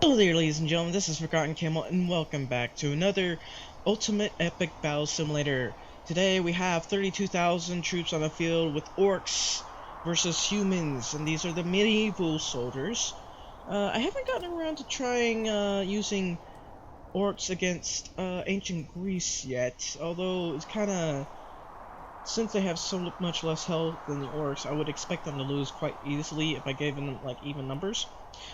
Hello there, ladies and gentlemen, this is Forgotten Camel, and welcome back to another Ultimate Epic Battle Simulator. Today we have 32,000 troops on the field with Orcs versus humans, and these are the medieval soldiers. I haven't gotten around to trying using Orcs against ancient Greece yet, although it's kinda... Since they have so much less health than the Orcs, I would expect them to lose quite easily if I gave them like even numbers.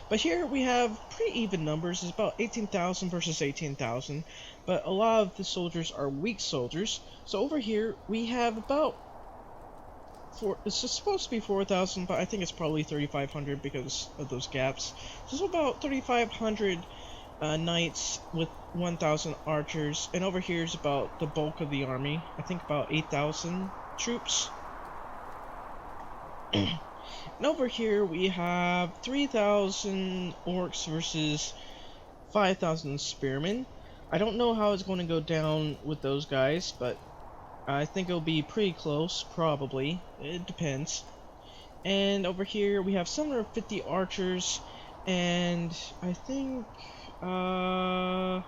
But here we have pretty even numbers. It's about 18,000 versus 18,000. But a lot of the soldiers are weak soldiers. So over here we have about it's just supposed to be 4,000, but I think it's probably 3,500 because of those gaps. So it's about 3,500 knights with 1,000 archers. And over here is about the bulk of the army. I think about 8,000 troops. And over here we have 3,000 orcs versus 5,000 spearmen. I don't know how it's going to go down with those guys, but I think it'll be pretty close, probably. It depends. And over here we have 750 archers, and I think, how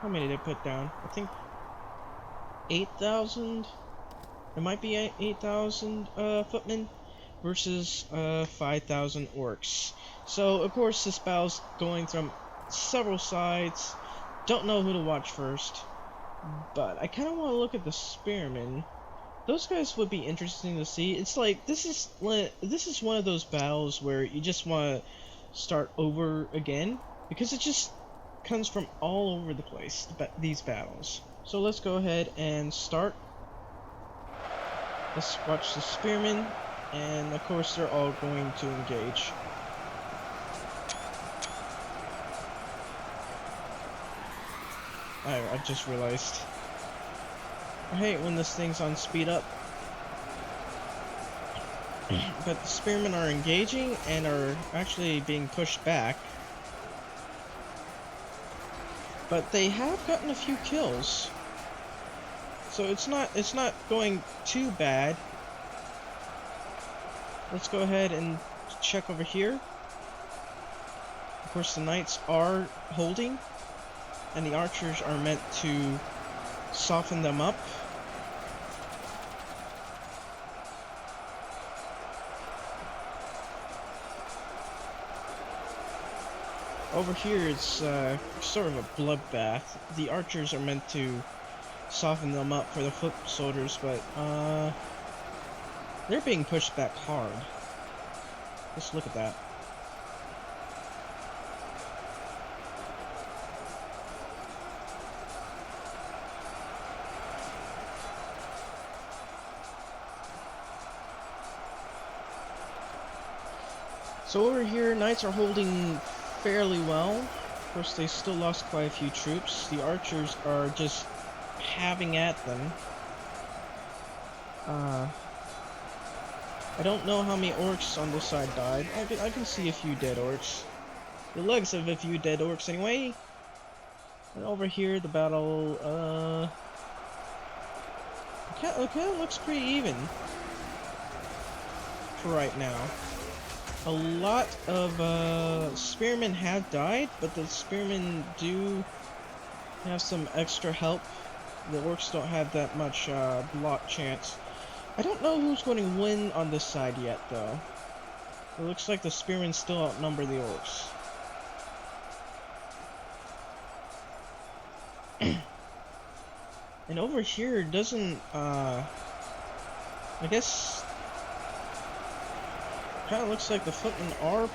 many did I put down? I think 8,000? It might be 8,000 footmen versus 5,000 orcs. So of course this battle's going from several sides. Don't know who to watch first, but I kind of want to look at the spearmen. Those guys would be interesting to see. It's like this is one of those battles where you just want to start over again because it just comes from all over the place. These battles. So let's go ahead and start. Let's watch the spearmen. And of course they're all going to engage. I just realized. I hate when this thing's on speed up. But the spearmen are engaging and are actually being pushed back. But they have gotten a few kills. So it's not going too bad. Let's go ahead and check over here. Of course the knights are holding, and the archers are meant to soften them up. Over here it's sort of a bloodbath. The archers are meant to soften them up for the foot soldiers, but they're being pushed back hard. Let's look at that. So over here, knights are holding fairly well. Of course, they still lost quite a few troops. The archers are just having at them. I don't know how many orcs on this side died. I can see a few dead orcs. The legs of a few dead orcs anyway. And over here, the battle, okay, looks pretty even for right now. A lot of spearmen have died, but the spearmen do have some extra help. The orcs don't have that much block chance. I don't know who's going to win on this side yet, though. It looks like the spearmen still outnumber the orcs. And over here doesn't, I guess, kind of looks like the footmen are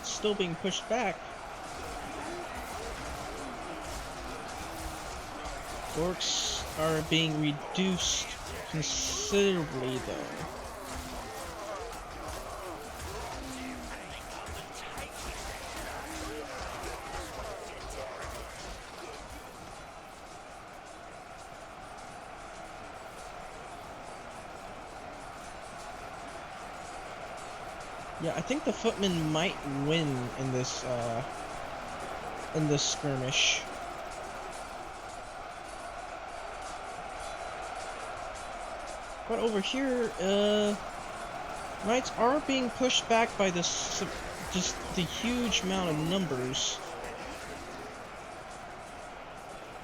still being pushed back. Orcs are being reduced considerably, though. Yeah, I think the footmen might win in this skirmish. But over here, knights are being pushed back by the just the huge amount of numbers.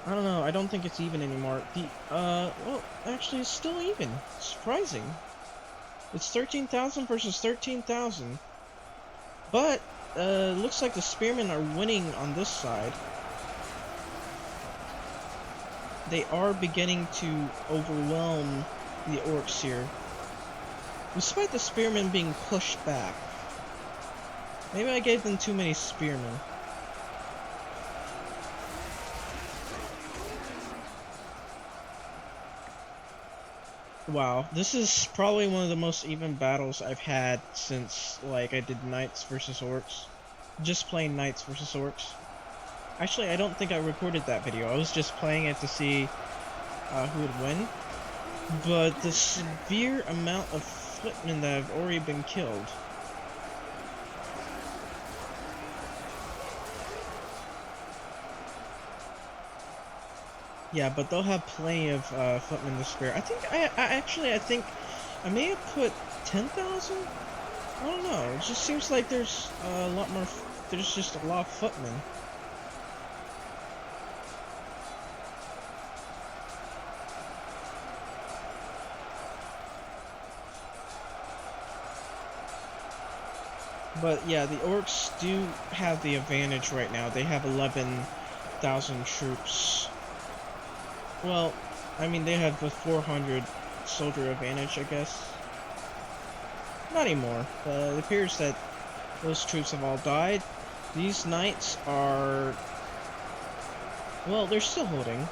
I don't know, I don't think it's even anymore. Well, actually it's still even. Surprising. It's 13,000 versus 13,000. But, looks like the spearmen are winning on this side. They are beginning to overwhelm the orcs here. Despite the spearmen being pushed back. Maybe I gave them too many spearmen. Wow, this is probably one of the most even battles I've had since, like, I did Knights versus Orcs. Just playing Knights versus Orcs. Actually, I don't think I recorded that video. I was just playing it to see who would win. But the severe amount of footmen that have already been killed. Yeah, but they'll have plenty of footmen to spare. I think I think I may have put 10,000. I don't know. It just seems like there's a lot more. There's just a lot of footmen. But yeah, the orcs do have the advantage right now. They have 11,000 troops. Well, I mean, they have the 400 soldier advantage, I guess. Not anymore. It appears that those troops have all died. These knights are... well, they're still holding,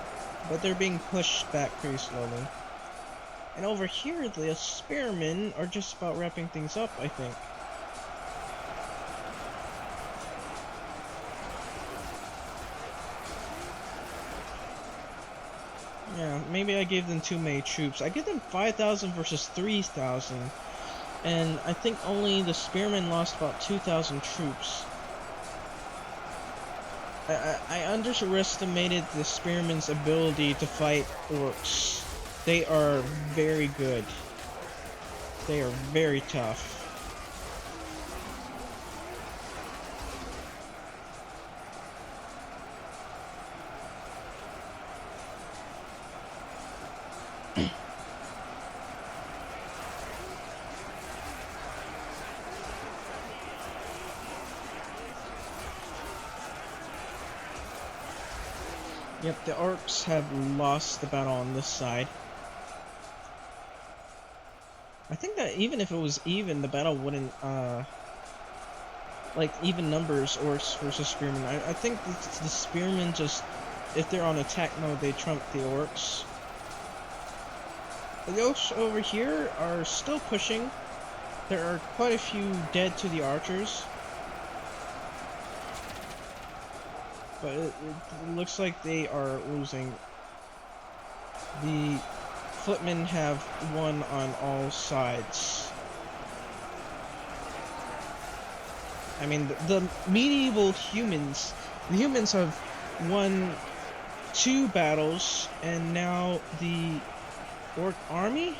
but they're being pushed back pretty slowly. And over here, the spearmen are just about wrapping things up, I think. Yeah, maybe I gave them too many troops. I give them 5,000 versus 3,000. And I think only the spearmen lost about 2,000 troops. I underestimated the spearmen's ability to fight orcs. They are very good. They are very tough. Yep, the Orcs have lost the battle on this side. I think that even if it was even, the battle wouldn't, like, even numbers, Orcs versus Spearmen. I think the Spearmen just, if they're on attack mode, they trump the Orcs. The Orcs over here are still pushing. There are quite a few dead to the archers. But it looks like they are losing. The footmen have won on all sides. I mean, the medieval humans, the humans have won 2 battles, and now the Orc army,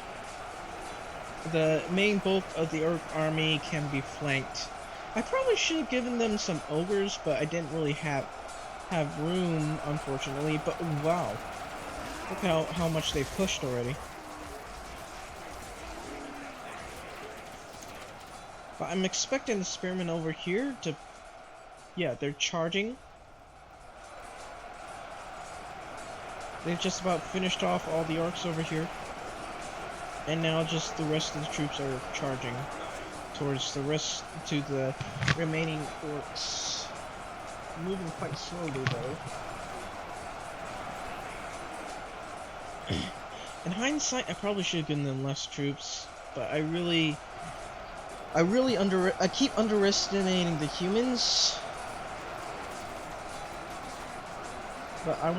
the main bulk of the Orc army can be flanked. I probably should have given them some ogres, but I didn't really have room, unfortunately. But wow, look how much they've pushed already. But I'm expecting the spearmen over here to, yeah, they're charging. They've just about finished off all the orcs over here, and now just the rest of the troops are charging towards to the remaining orcs. Moving quite slowly though. In hindsight, I probably should have given them less troops, but I keep underestimating the humans. But I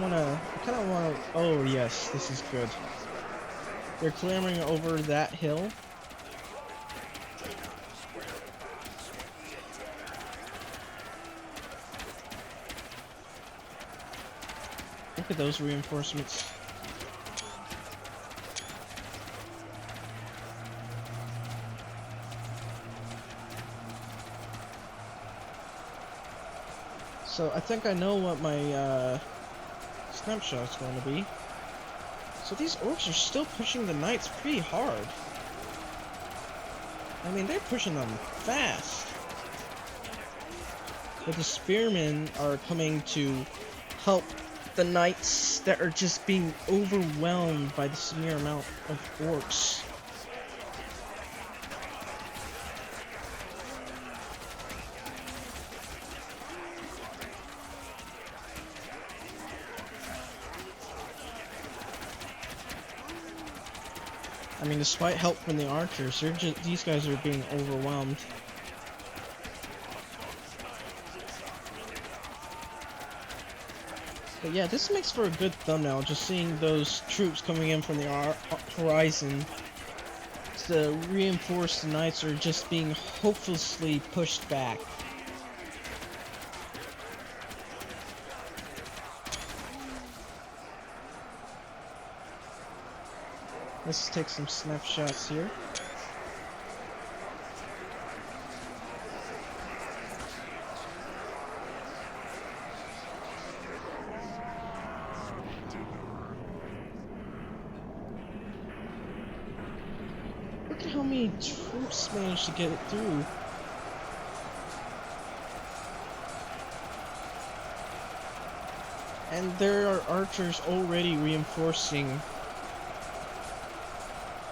kinda wanna, oh yes, this is good. They're clambering over that hill. Look at those reinforcements. So I think I know what my snapshot's going to be. So these orcs are still pushing the knights pretty hard. I mean, they're pushing them fast. But the spearmen are coming to help the knights that are just being overwhelmed by the mere amount of orcs. I mean, despite help from the archers, these guys are being overwhelmed. But yeah, this makes for a good thumbnail, just seeing those troops coming in from the horizon to reinforce the knights are just being hopelessly pushed back. Let's take some snapshots here. Look at how many troops managed to get it through. And there are archers already reinforcing.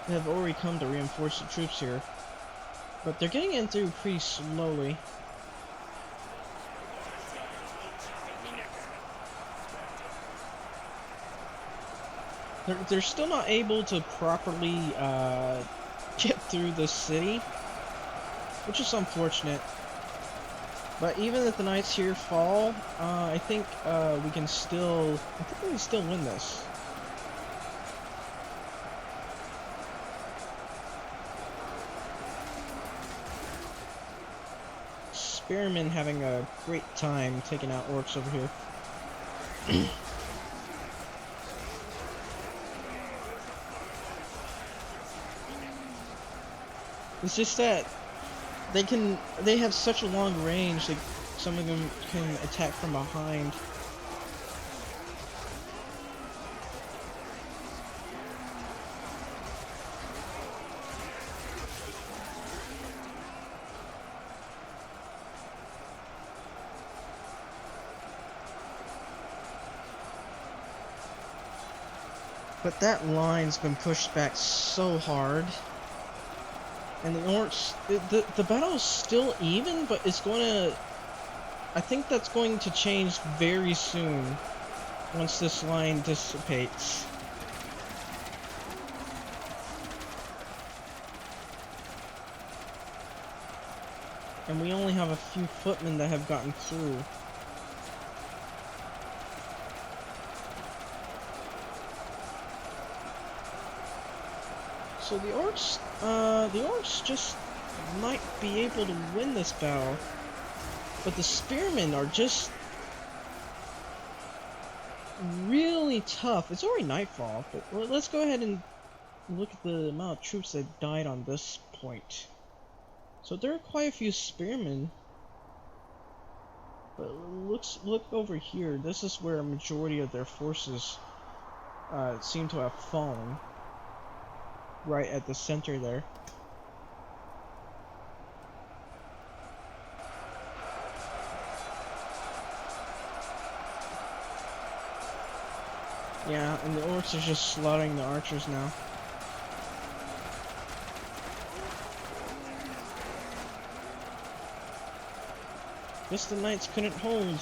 They have already come to reinforce the troops here. But they're getting in through pretty slowly. They're still not able to properly get through the city, which is unfortunate. But even if the knights here fall, I think we can still win this. Spearmen having a great time taking out orcs over here. It's just that they have such a long range that some of them can attack from behind. But that line's been pushed back so hard. And the orcs, the battle is still even, but it's going to... I think that's going to change very soon, once this line dissipates. And we only have a few footmen that have gotten through. So the orcs just might be able to win this battle, but the spearmen are just really tough. It's already nightfall, but let's go ahead and look at the amount of troops that died on this point. So there are quite a few spearmen, but look over here. This is where a majority of their forces seem to have fallen. Right at the center there. Yeah, and the orcs are just slaughtering the archers now. Guess the knights couldn't hold.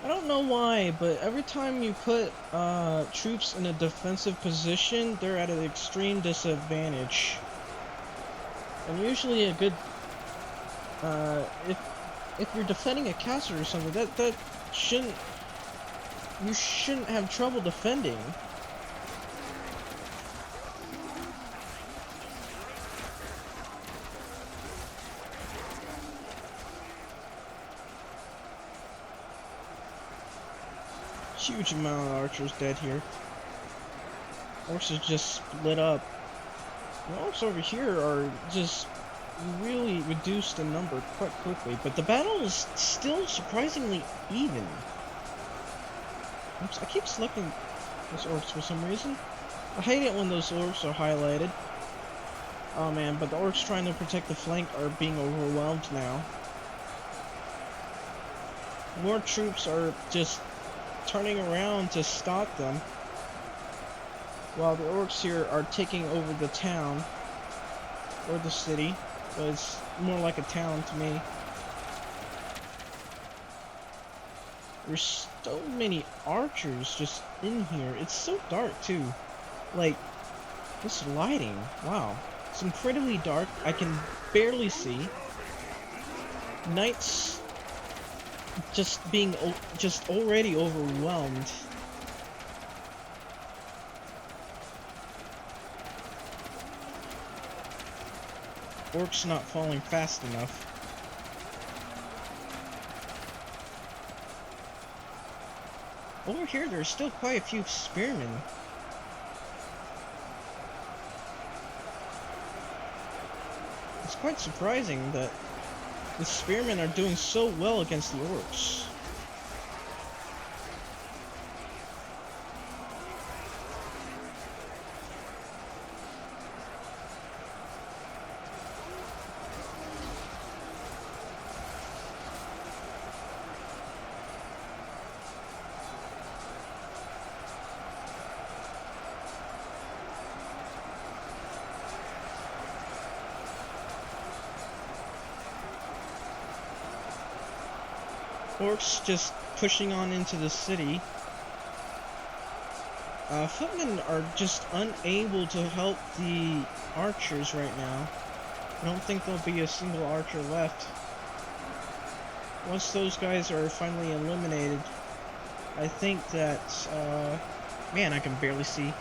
I don't know why, but every time you put troops in a defensive position, they're at an extreme disadvantage. And usually a good, if you're defending a castle or something, that shouldn't, you shouldn't have trouble defending. Huge amount of archers dead here. Orcs are just split up. The orcs over here are just really reduced the number quite quickly, but the battle is still surprisingly even. Oops, I keep selecting those orcs for some reason. I hate it when those orcs are highlighted. Oh man, but the orcs trying to protect the flank are being overwhelmed now. More troops are just turning around to stop them, while the orcs here are taking over the town, or the city, but it's more like a town to me. There's so many archers just in here. It's so dark too. Like, this lighting, wow. It's incredibly dark. I can barely see. Knights just being just already overwhelmed. Orcs not falling fast enough. Over here, there's still quite a few spearmen. It's quite surprising that the spearmen are doing so well against the orcs. Orcs just pushing on into the city. Footmen are just unable to help the archers right now. I don't think there'll be a single archer left. Once those guys are finally eliminated, I think that, man, I can barely see.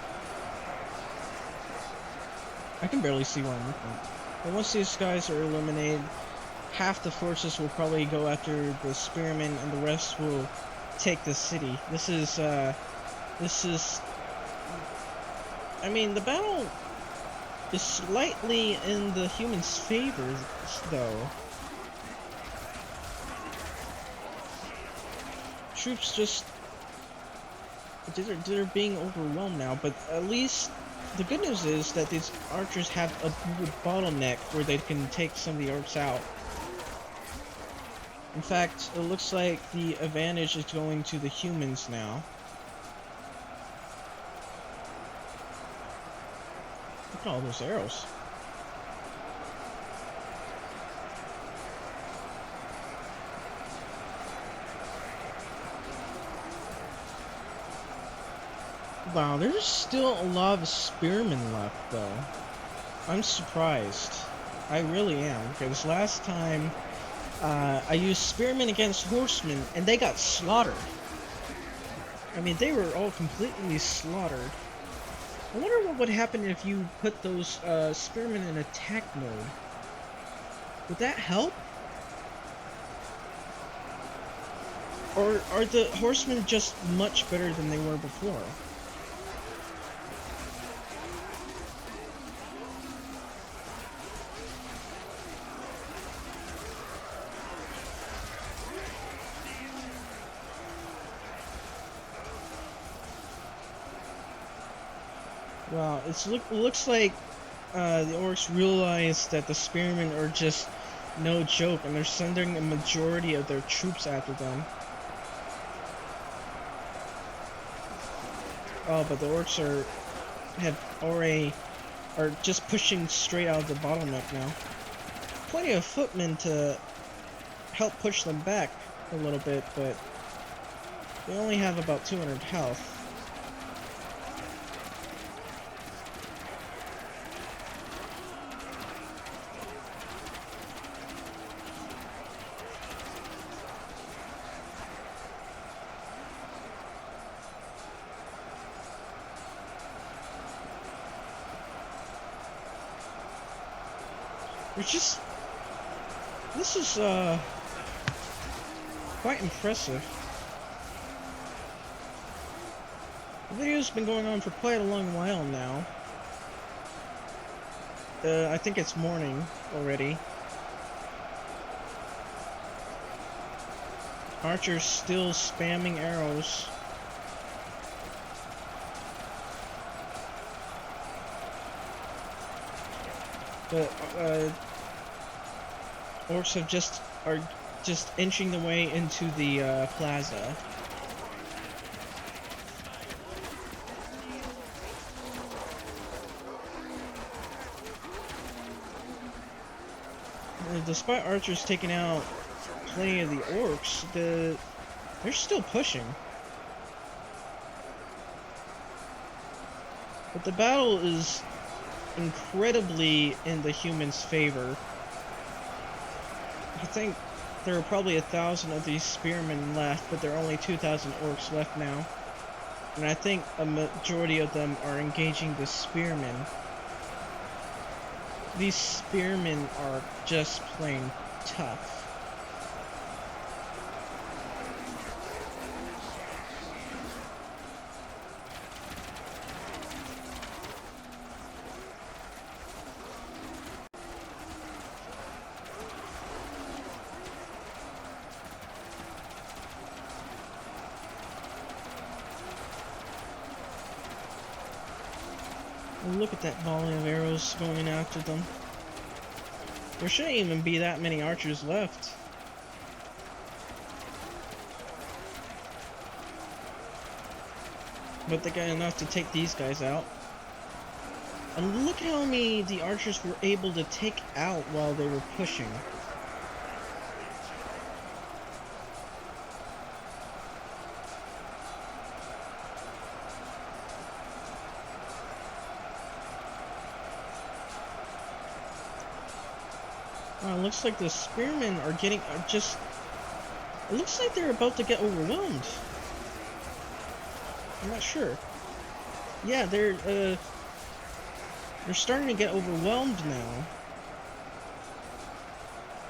I can barely see where I'm looking at. But once these guys are eliminated, half the forces will probably go after the spearmen and the rest will take the city. This is, I mean, the battle is slightly in the humans' favor, though. Troops just, they're being overwhelmed now, but at least the good news is that these archers have a bottleneck where they can take some of the orcs out. In fact, it looks like the advantage is going to the humans now. Look at all those arrows. Wow, there's still a lot of spearmen left, though. I'm surprised. I really am, because last time I used spearmen against horsemen, and they got slaughtered. I mean, they were all completely slaughtered. I wonder what would happen if you put those spearmen in attack mode. Would that help? Or are the horsemen just much better than they were before? Wow, it looks like the orcs realize that the spearmen are just no joke, and they're sending a majority of their troops after them. Oh, but the orcs are just pushing straight out of the bottleneck now. Plenty of footmen to help push them back a little bit, but they only have about 200 health. This is quite impressive. The video's been going on for quite a long while now. I think it's morning. already. Archers still spamming arrows. But Orcs are just inching the way into the plaza. Despite archers taking out plenty of the orcs, they're still pushing. But the battle is incredibly in the humans' favor. I think there are probably 1,000 of these spearmen left, but there are only 2,000 orcs left now. And I think a majority of them are engaging the spearmen. These spearmen are just plain tough. Look at that volley of arrows going after them. There shouldn't even be that many archers left. But they got enough to take these guys out. And look how many the archers were able to take out while they were pushing. It looks like the spearmen are getting it looks like they're about to get overwhelmed. I'm not sure. Yeah, they're starting to get overwhelmed now.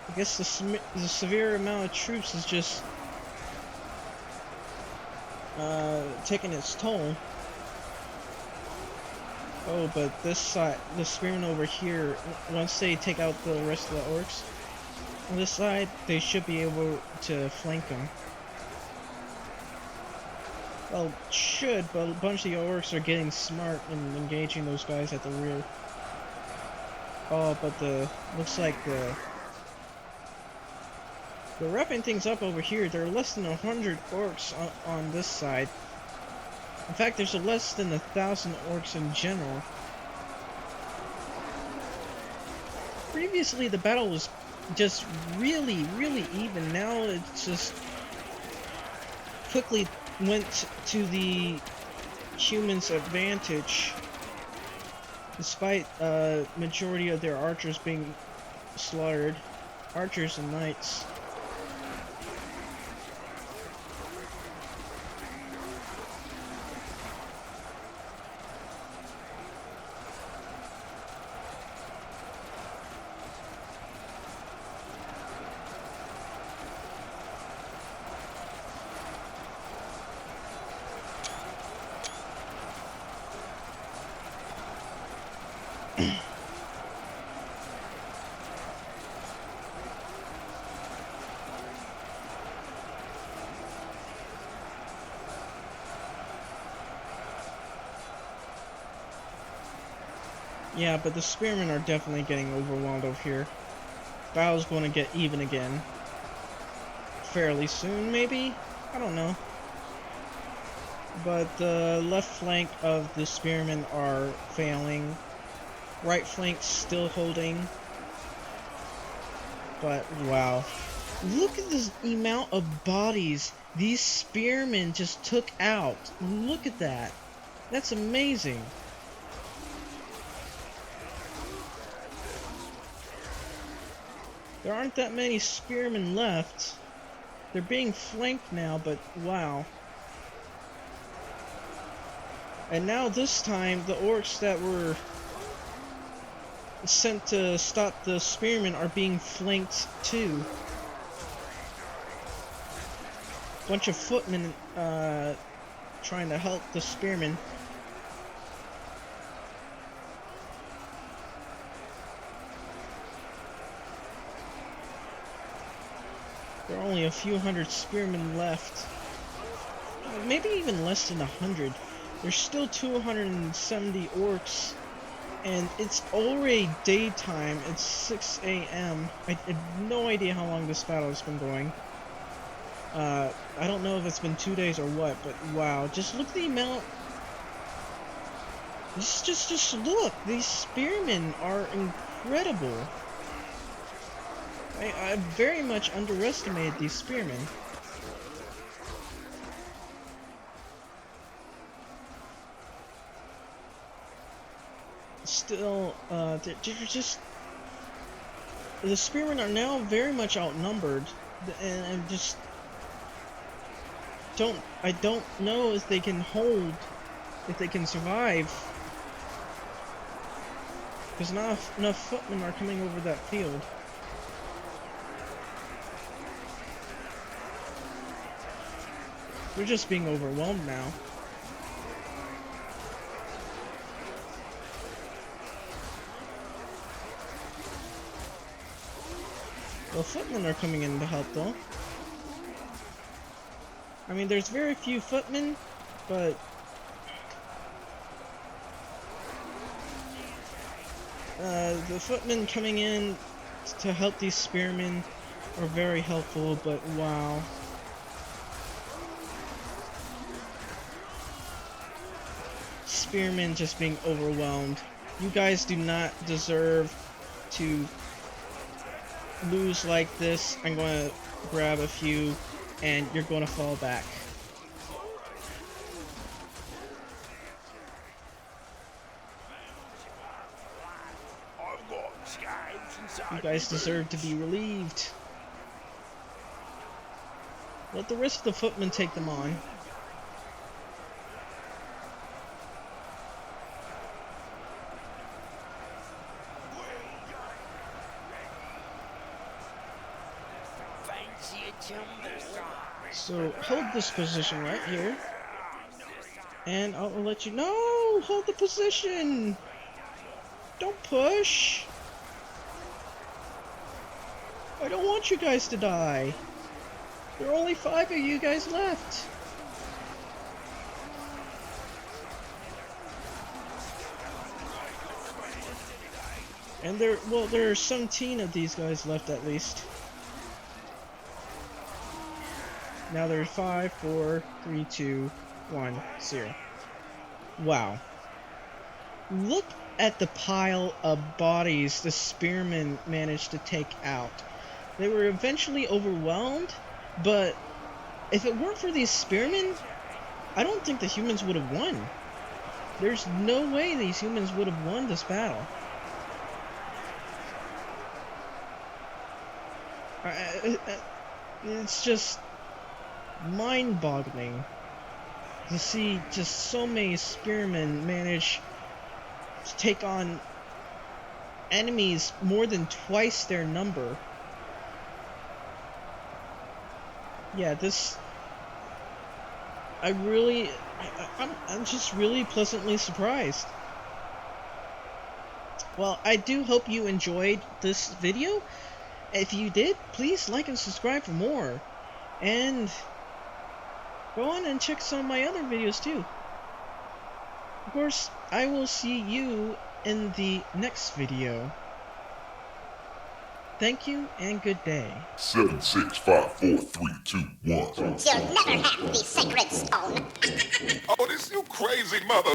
I guess the severe amount of troops is just taking its toll. Oh, but this side, the spearmen over here, once they take out the rest of the orcs, on this side, they should be able to flank them. Well, should, but a bunch of the orcs are getting smart and engaging those guys at the rear. Oh, but looks like they're wrapping things up over here. There are less than 100 orcs on this side. In fact, there's less than 1,000 orcs in general. Previously, the battle was just really, really even. Now it's just quickly went to the humans' advantage, despite majority of their archers being slaughtered. Archers and knights. Yeah, but the spearmen are definitely getting overwhelmed over here. Battle's going to get even again. Fairly soon, maybe? I don't know. But the left flank of the spearmen are failing. Right flank still holding. But, wow. Look at this amount of bodies these spearmen just took out. Look at that. That's amazing. There aren't that many spearmen left. They're being flanked now, but wow. And now this time, the orcs that were sent to stop the spearmen are being flanked too. Bunch of footmen trying to help the spearmen. There are only a few hundred spearmen left. Maybe even less than 100. There's still 270 orcs. And it's already daytime. It's 6 a.m. I have no idea how long this battle has been going. I don't know if it's been 2 days or what, but wow. Just look at the amount. Just look. These spearmen are incredible. I very much underestimated these spearmen. Still, they're just... The spearmen are now very much outnumbered, and I just I don't know if they can hold, if they can survive, because not enough footmen are coming over that field. They're just being overwhelmed now. Well, footmen are coming in to help though. I mean, there's very few footmen, but the footmen coming in to help these spearmen are very helpful, but wow. Spearmen just being overwhelmed. You guys do not deserve to lose like this. I'm going to grab a few and you're going to fall back. You guys deserve to be relieved. Let the rest of the footmen take them on. So hold this position right here, and I'll let you know. Hold the position. Don't push. I don't want you guys to die. There are only 5 of you guys left. And there are 17 of these guys left at least. Now there's 5, 4, 3, 2, 1, 0. Wow. Look at the pile of bodies the spearmen managed to take out. They were eventually overwhelmed, but if it weren't for these spearmen, I don't think the humans would have won. There's no way these humans would have won this battle. It's just mind-boggling to see just so many spearmen manage to take on enemies more than twice their number. Yeah, this... I'm just really pleasantly surprised. Well, I do hope you enjoyed this video. If you did, please like and subscribe for more. And go on and check some of my other videos too. Of course, I will see you in the next video. Thank you and good day. 7, 6, 5, 4, 3, 2, 1. You'll never have the sacred stone. Oh, this you crazy mother.